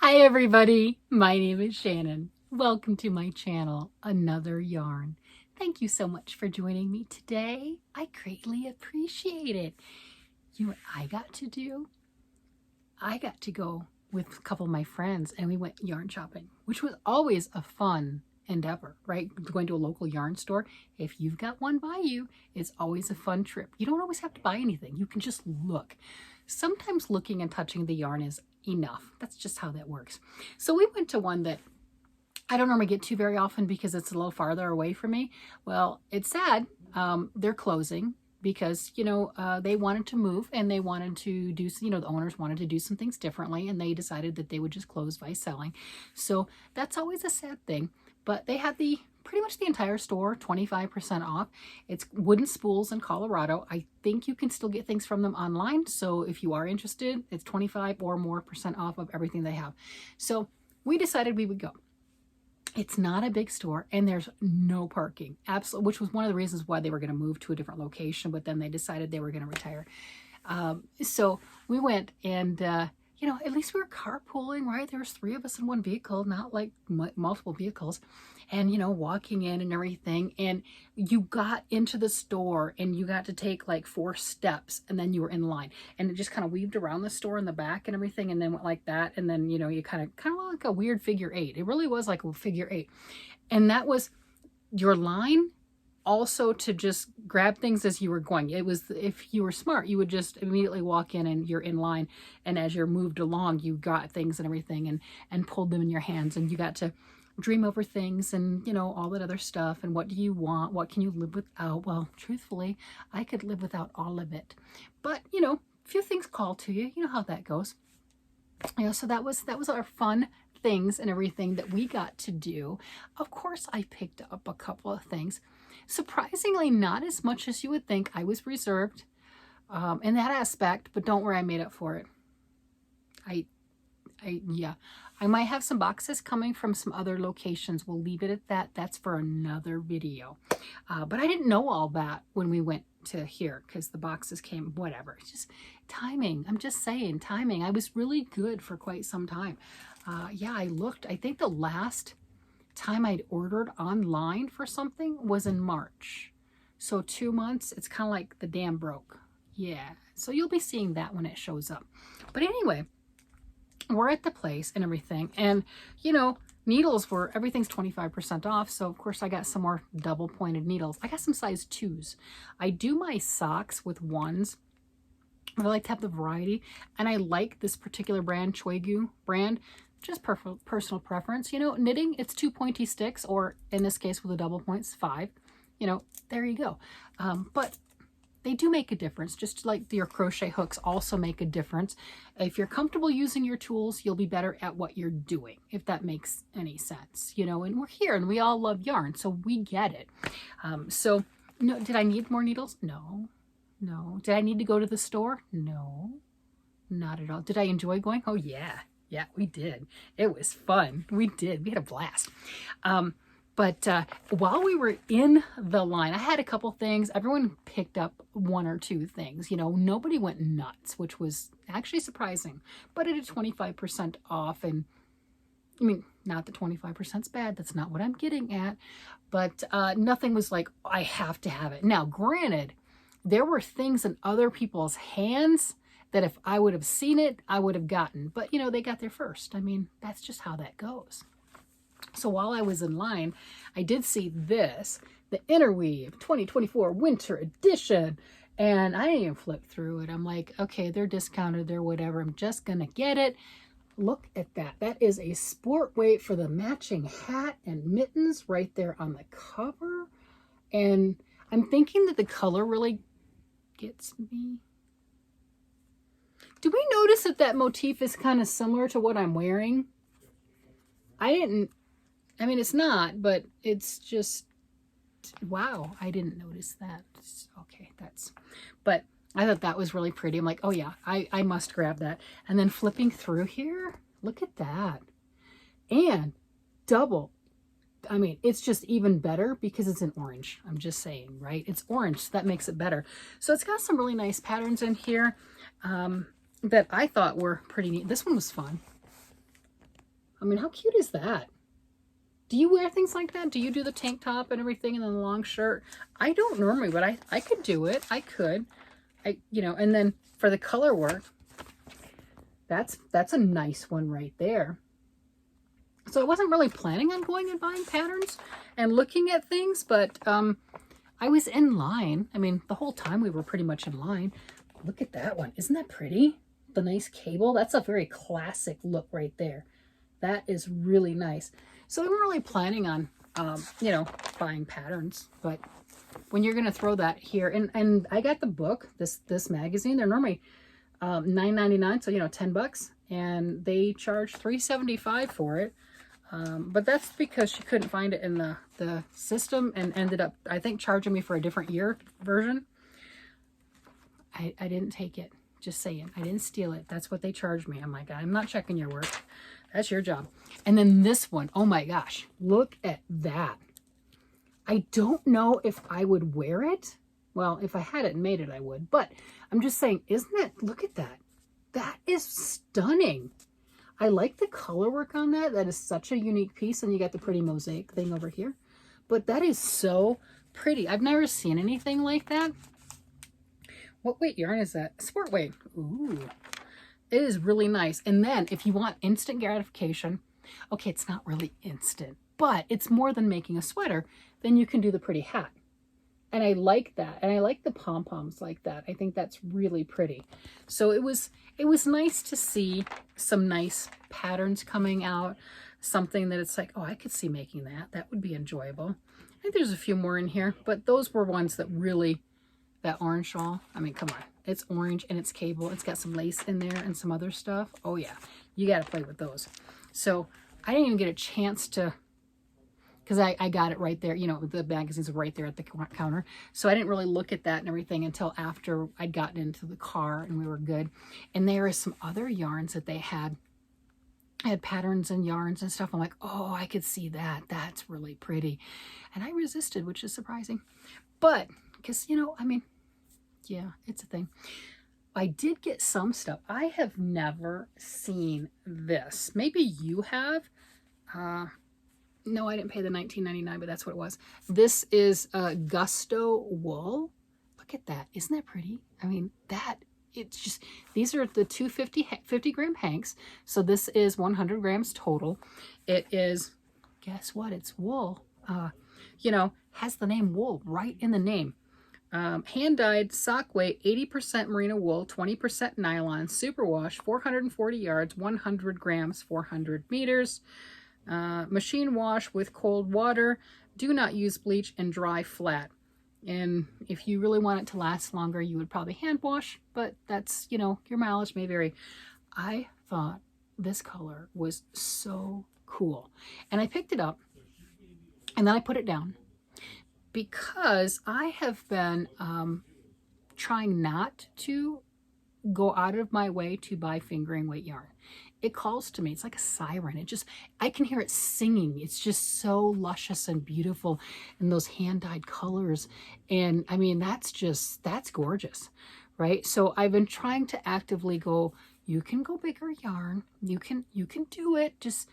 Hi everybody, my name is Shannon. Welcome to my channel, Another Yarn. Thank you so much for joining me today. I greatly appreciate it. You know what I got to do? I got to go with a couple of my friends and we went yarn shopping, which was always a fun endeavor, right? Going to a local yarn store. If you've got one by you, it's always a fun trip. You don't always have to buy anything. You can just look. Sometimes looking and touching the yarn is enough. That's just how that works. So we went to one that I don't normally get to very often because it's a little farther away from me. Well, it's sad. They're closing because, they wanted to move and they wanted to do, the owners wanted to do some things differently and they decided that they would just close by selling. So that's always a sad thing. But they had pretty much the entire store 25% off. It's Wooden Spools in Colorado. I think you can still get things from them online. So if you are interested, it's 25% or more off of everything they have. So we decided we would go. It's not a big store and there's no parking, absolutely, which was one of the reasons why they were going to move to a different location, but then they decided they were going to retire. So we went and, at least we were carpooling, right? There was 3 of us in one vehicle, not like multiple vehicles, and, walking in and everything. And you got into the store and you got to take like 4 steps and then you were in line, and it just kind of weaved around the store in the back and everything. And then went like that. And then, you kind of like a weird figure 8. It really was like a figure 8. And that was your line. Also to just grab things as you were going. It was, if you were smart, you would just immediately walk in and you're in line. And as you're moved along, you got things and everything and pulled them in your hands, and you got to dream over things and, all that other stuff. And what do you want? What can you live without? Well, truthfully, I could live without all of it. But, a few things call to you. You know how that goes. So that was our fun things and everything that we got to do. Of course, I picked up a couple of things. Surprisingly, not as much as you would think. I was reserved in that aspect, but don't worry, I made up for it. I might have some boxes coming from some other locations. We'll leave it at that. That's for another video. But I didn't know all that when we went to here because the boxes came, whatever. It's just timing. I'm just saying, timing. I was really good for quite some time. I looked. I think the last time I'd ordered online for something was in March. So 2 months, it's kind of like the dam broke. Yeah. So you'll be seeing that when it shows up. But anyway, we're at the place and everything. And, needles everything's 25% off. So of course I got some more double pointed needles. I got some size 2s. I do my socks with 1s. I like to have the variety. And I like this particular brand, Choigu brand. Just personal preference. Knitting, it's 2 pointy sticks, or in this case with the double points, 5. There you go. But they do make a difference, just like your crochet hooks also make a difference. If you're comfortable using your tools, you'll be better at what you're doing, if that makes any sense. And we're here and we all love yarn, so we get it. So, no, did I need more needles? No. Did I need to go to the store? No, not at all. Did I enjoy going? Oh, yeah. Yeah, we did. It was fun. We did. We had a blast. But while we were in the line, I had a couple things. Everyone picked up 1 or 2 things. Nobody went nuts, which was actually surprising. But it had 25% off. And I mean, not that 25% is bad. That's not what I'm getting at. But nothing was like, I have to have it. Now, granted, there were things in other people's hands that if I would have seen it, I would have gotten. But, they got there first. I mean, that's just how that goes. So while I was in line, I did see this, the Interweave 2024 Winter Edition. And I didn't even flip through it. I'm like, okay, they're discounted, they're whatever. I'm just going to get it. Look at that. That is a sport weight for the matching hat and mittens right there on the cover. And I'm thinking that the color really gets me. Do we notice that motif is kind of similar to what I'm wearing? I mean, it's not, but it's just, wow, I didn't notice that. Okay, but I thought that was really pretty. I'm like, oh yeah, I must grab that. And then flipping through here, look at that. And double. I mean, it's just even better because it's in orange. I'm just saying, right? It's orange, so that makes it better. So it's got some really nice patterns in here. That I thought were pretty neat. This one was fun. I mean, how cute is that? Do you wear things like that? Do you do the tank top and everything and then the long shirt? I don't normally, but I could do it. I could. You know, and then for the color work, that's a nice one right there. So I wasn't really planning on going and buying patterns and looking at things, but I was in line. I mean, the whole time we were pretty much in line. Look at that one. Isn't that pretty? The nice cable. That's a very classic look right there. That is really nice. So we weren't really planning on, you know, buying patterns, but when you're going to throw that here, and I got the book, this magazine, they're normally $9.99, so, you know, 10 bucks, and they charge $3.75 for it. But that's because she couldn't find it in the system and ended up, I think, charging me for a different year version. I didn't take it. Just saying. I didn't steal it. That's what they charged me. I'm like, I'm not checking your work. That's your job. And then this one, oh my gosh, look at that. I don't know if I would wear it. Well, if I had it and made it, I would. But I'm just saying, isn't it? Look at that. That is stunning. I like the color work on that. That is such a unique piece. And you got the pretty mosaic thing over here. But that is so pretty. I've never seen anything like that. What weight yarn is that? Sport weight. Ooh. It is really nice. And then if you want instant gratification, okay, it's not really instant, but it's more than making a sweater, then you can do the pretty hat. And I like that. And I like the pom-poms like that. I think that's really pretty. So it was nice to see some nice patterns coming out. Something that it's like, oh, I could see making that. That would be enjoyable. I think there's a few more in here, but those were ones that really, that orange shawl. I mean, come on. It's orange and it's cable. It's got some lace in there and some other stuff. Oh yeah, you got to play with those. So I didn't even get a chance to, because I got it right there. You know, the magazines were right there at the counter. So I didn't really look at that and everything until after I'd gotten into the car and we were good. And there are some other yarns that they had. I had patterns and yarns and stuff. I'm like, oh, I could see that. That's really pretty. And I resisted, which is surprising. But, because, you know, I mean, yeah, it's a thing. I did get some stuff. I have never seen this. Maybe you have. No, I didn't pay the $19.99, but that's what it was. This is Gusto wool. Look at that. Isn't that pretty? I mean, it's just, these are the 50 gram hanks. So this is 100 grams total. It is, guess what? It's wool. You know, has the name wool right in the name. Hand-dyed, sock weight, 80% merino wool, 20% nylon, superwash, 440 yards, 100 grams, 400 meters. Machine wash with cold water. Do not use bleach and dry flat. And if you really want it to last longer, you would probably hand wash, but that's, you know, your mileage may vary. I thought this color was so cool. And I picked it up and then I put it down, because I have been trying not to go out of my way to buy fingering weight yarn. It calls to me. It's like a siren. I can hear it singing. It's just so luscious and beautiful, and those hand-dyed colors. And I mean, that's gorgeous, right? So I've been trying to actively go, you can go bigger yarn. You can do it. Just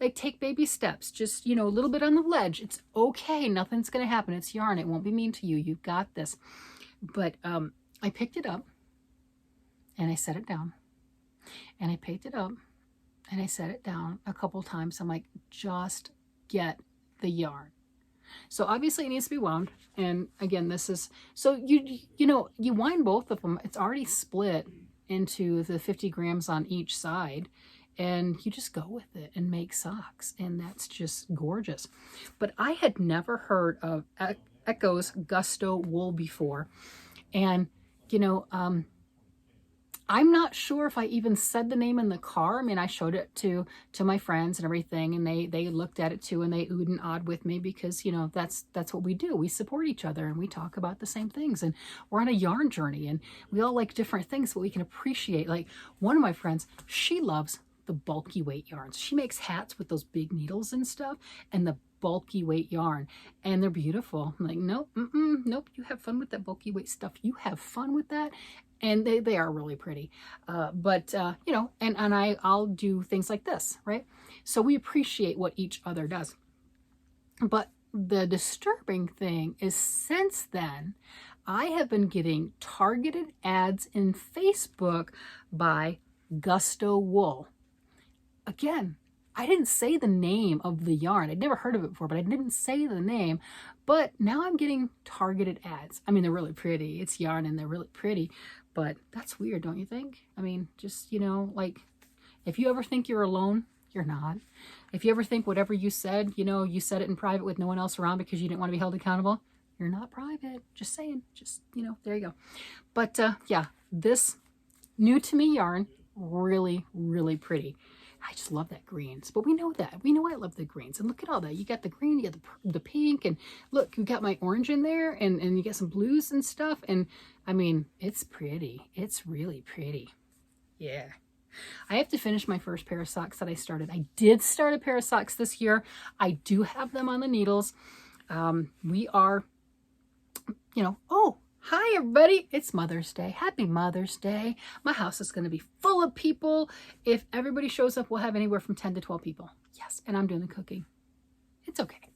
like take baby steps. Just, you know, a little bit on the ledge. It's okay. Nothing's going to happen. It's yarn. It won't be mean to you. You've got this. But I picked it up and I set it down, and I picked it up and I set it down a couple times. I'm like, just get the yarn. So obviously it needs to be wound. And again, this is, so you know, you wind both of them. It's already split into the 50 grams on each side, and you just go with it and make socks, and that's just gorgeous. But I had never heard of Echo's Gusto wool before, and you know, I'm not sure if I even said the name in the car. I mean, I showed it to my friends and everything, and they looked at it too, and they oohed and awed with me, because, you know, that's what we do. We support each other, and we talk about the same things, and we're on a yarn journey, and we all like different things, but we can appreciate. Like, one of my friends, she loves the bulky weight yarns. She makes hats with those big needles and stuff, and the bulky weight yarn, and they're beautiful. I'm like, nope, nope, you have fun with that bulky weight stuff. You have fun with that, And they are really pretty. You know, and I'll do things like this, right? So we appreciate what each other does. But the disturbing thing is since then, I have been getting targeted ads in Facebook by Gusto Wool. Again, I didn't say the name of the yarn. I'd never heard of it before, but I didn't say the name. But now I'm getting targeted ads. I mean, they're really pretty. It's yarn and they're really pretty. But that's weird, don't you think? I mean, just, you know, like, if you ever think you're alone, you're not. If you ever think whatever you said, you know, you said it in private with no one else around because you didn't want to be held accountable, you're not private. Just saying. Just, you know, there you go. But yeah, this new to me yarn, really, really pretty. I just love that greens, but we know that. We know I love the greens. And look at all that. You got the green, you got the pink, and look, you got my orange in there, and you get some blues and stuff. And I mean, it's pretty. It's really pretty. Yeah. I have to finish my first pair of socks that I started. I did start a pair of socks this year. I do have them on the needles. We are, you know, oh, hi everybody, it's Mother's Day. Happy Mother's Day. My house is going to be full of people. If everybody shows up, we'll have anywhere from 10 to 12 people. Yes, and I'm doing the cooking. It's okay.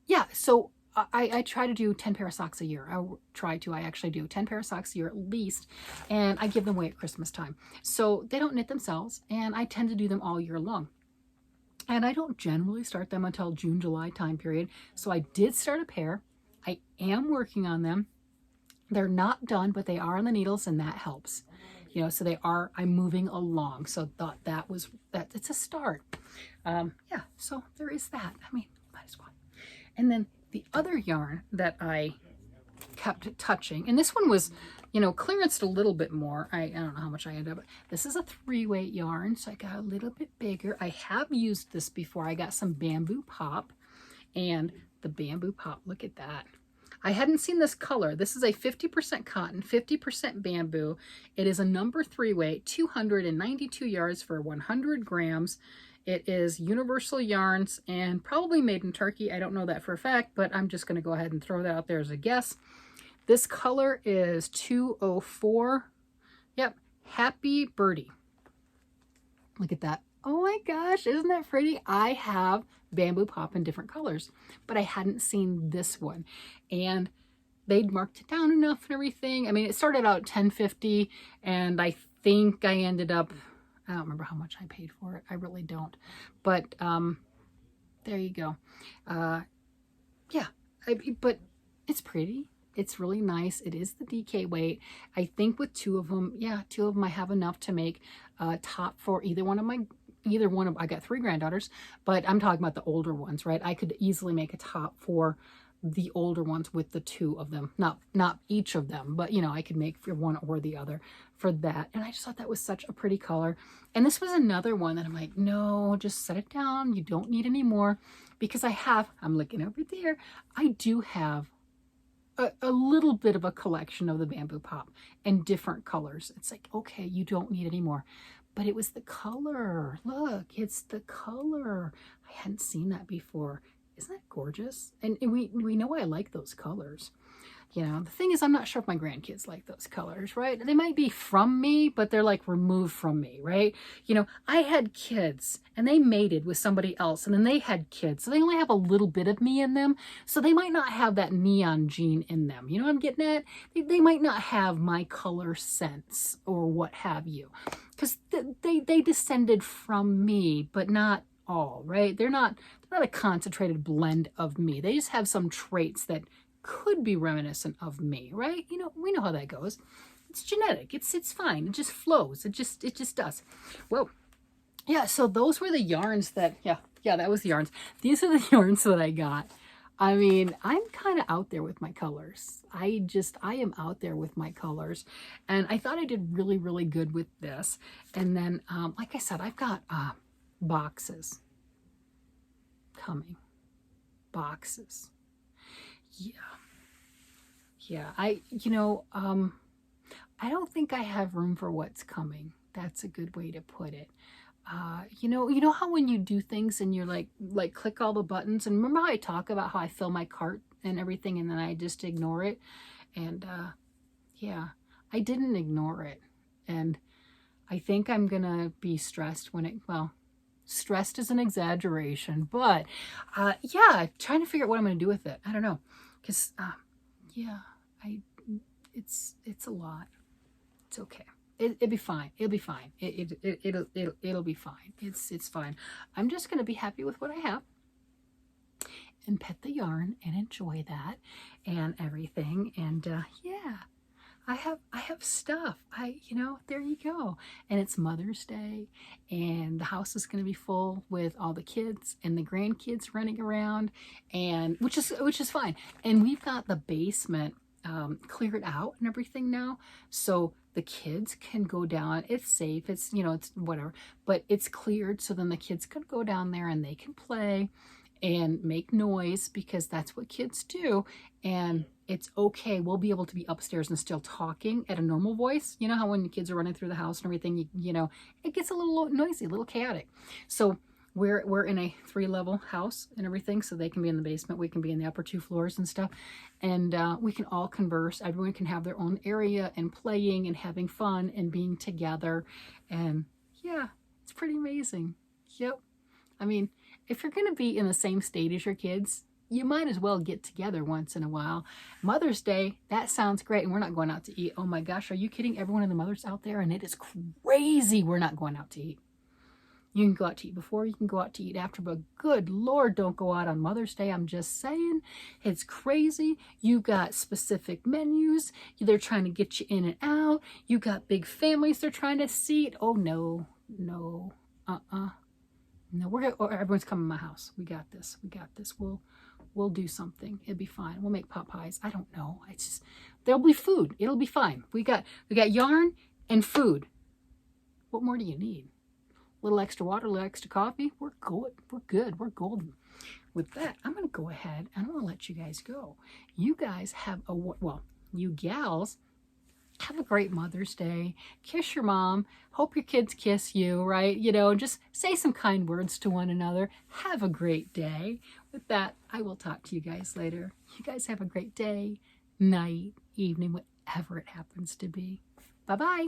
Yeah, so I try to do 10 pair of socks a year. I actually do 10 pair of socks a year at least, and I give them away at Christmas time. So they don't knit themselves, and I tend to do them all year long. And I don't generally start them until June, July time period. So I did start a pair. I am working on them. They're not done, but they are on the needles, and that helps. You know, so I'm moving along. So thought that it's a start. Yeah, so there is that. I mean, might as well. And then the other yarn that I kept touching, and this one was, you know, clearanced a little bit more. I don't know how much I ended up. This is a 3-weight yarn, so I got a little bit bigger. I have used this before. I got some bamboo pop, and the bamboo pop, look at that. I hadn't seen this color. This is a 50% cotton, 50% bamboo. It is a number 3-weight, 292 yards for 100 grams. It is Universal Yarns and probably made in Turkey. I don't know that for a fact, but I'm just going to go ahead and throw that out there as a guess. This color is 204. Yep, Happy Birdie. Look at that. Oh my gosh, isn't that pretty? I have bamboo pop in different colors, but I hadn't seen this one. And they'd marked it down enough and everything. I mean, it started out at $10.50, and I think I ended up, I don't remember how much I paid for it. I really don't. But there you go. Yeah, but it's pretty. It's really nice. It is the DK weight. I think with two of them I have enough to make a top for either one of I got 3 granddaughters, but I'm talking about the older ones, right? I could easily make a top for the older ones with the 2 of them, not each of them, but you know, I could make for one or the other for that. And I just thought that was such a pretty color. And this was another one that I'm like, no, just set it down. You don't need any more, because I'm looking over there. I do have a little bit of a collection of the bamboo pop in different colors. It's like, okay, you don't need any more. But it was the color. Look, it's the color. I hadn't seen that before. Isn't that gorgeous? And we know I like those colors. You know, the thing is, I'm not sure if my grandkids like those colors, right? They might be from me, but they're like removed from me, right? You know, I had kids and they mated with somebody else, and then they had kids. So they only have a little bit of me in them. So they might not have that neon gene in them. You know what I'm getting at? They might not have my color sense or what have you. Because they descended from me, but not all, right? They're not a concentrated blend of me. They just have some traits that could be reminiscent of me, right? You know, we know how that goes. It's genetic. It's fine. It just flows. It just does. Well, yeah, so those were the yarns that, yeah, that was the yarns. These are the yarns that I got. I mean, I'm kind of out there with my colors. I am out there with my colors. And I thought I did really, really good with this. And then, like I said, I've got boxes coming. Boxes. Yeah, I don't think I have room for what's coming. That's a good way to put it. You know how when you do things and you're like click all the buttons, and remember how I talk about how I fill my cart and everything and then I just ignore it? And yeah, I didn't ignore it. And I think I'm going to be stressed when well, stressed is an exaggeration, but yeah, trying to figure out what I'm going to do with it. I don't know. Because, yeah, it's a lot. It's okay. It'll be fine. It'll be fine. It'll be fine. It's fine. I'm just going to be happy with what I have and pet the yarn and enjoy that and everything. And yeah, I have stuff. There you go. And it's Mother's Day, and the house is going to be full with all the kids and the grandkids running around, and which is fine. And we've got the basement cleared out and everything now, so the kids can go down. It's safe. It's it's whatever, but it's cleared, so then the kids can go down there and they can play and make noise, because that's what kids do. And it's okay. We'll be able to be upstairs and still talking at a normal voice. You know how when the kids are running through the house and everything, it gets a little noisy, a little chaotic. So we're in a 3-level house and everything, so they can be in the basement, we can be in the upper 2 floors and stuff, and we can all converse. Everyone can have their own area and playing and having fun and being together. And yeah, it's pretty amazing. Yep. I mean, if you're going to be in the same state as your kids, you might as well get together once in a while. Mother's Day, that sounds great. And we're not going out to eat. Oh my gosh, are you kidding? Everyone and the mothers out there, and it is crazy we're not going out to eat. You can go out to eat before, you can go out to eat after, but good Lord, don't go out on Mother's Day. I'm just saying, it's crazy. You got specific menus. They're trying to get you in and out. You got big families they're trying to seat. Oh no, no, no, everyone's coming to my house. We got this. We got this. We'll do something. It'll be fine. We'll make pot pies. I don't know. It's just, there'll be food. It'll be fine. We got yarn and food. What more do you need? A little extra water, a little extra coffee. We're good. We're good. We're golden. With that, I'm going to go ahead and I'm going to let you guys go. You guys have you gals, have a great Mother's Day. Kiss your mom. Hope your kids kiss you, right? Just say some kind words to one another. Have a great day. With that, I will talk to you guys later. You guys have a great day, night, evening, whatever it happens to be. Bye-bye.